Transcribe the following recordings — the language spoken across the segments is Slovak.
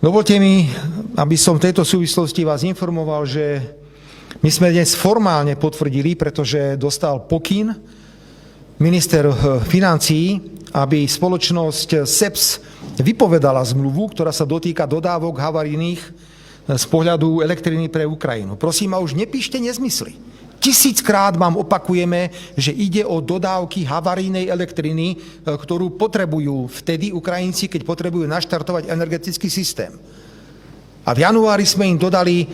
Dovolte mi, aby som v tejto súvislosti vás informoval, že my sme dnes formálne potvrdili, pretože dostal pokyn minister financií, aby spoločnosť SEPS vypovedala zmluvu, ktorá sa dotýka dodávok havarijných z pohľadu elektriny pre Ukrajinu. Prosím, a už nepíšte nezmysly. 1000-krát vám opakujeme, že ide o dodávky havarijnej elektriny, ktorú potrebujú vtedy Ukrajinci, keď potrebujú naštartovať energetický systém. A v januári sme im dodali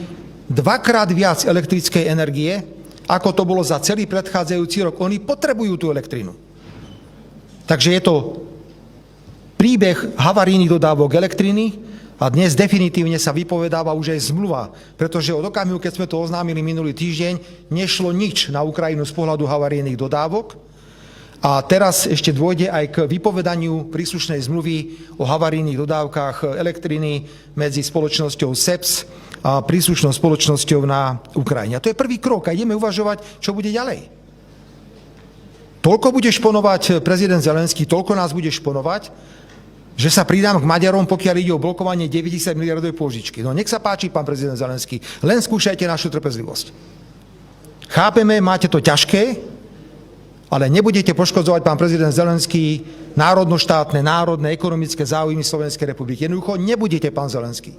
2-krát viac elektrickej energie, ako to bolo za celý predchádzajúci rok. Oni potrebujú tú elektrinu. Takže je to príbeh havarijných dodávok elektriny, a dnes definitívne sa vypovedáva už aj zmluva, pretože od okamihu, keď sme to oznámili minulý týždeň, nešlo nič na Ukrajinu z pohľadu havarijných dodávok. A teraz ešte dôjde aj k vypovedaniu príslušnej zmluvy o havarijných dodávkach elektriny medzi spoločnosťou SEPS a príslušnou spoločnosťou na Ukrajine. A to je prvý krok a ideme uvažovať, čo bude ďalej. Toľko bude šponovať prezident Zelenský, toľko nás bude šponovať, že sa pridám k Maďarom, pokiaľ ide o blokovanie 90 miliardovej pôžičky. No nech sa páči, pán prezident Zelenský, len skúšajte našu trpezlivosť. Chápeme, máte to ťažké, ale nebudete poškodzovať, pán prezident Zelenský, národnoštátne, národné, ekonomické záujmy Slovenskej republiky. Jednoducho nebudete, pán Zelenský.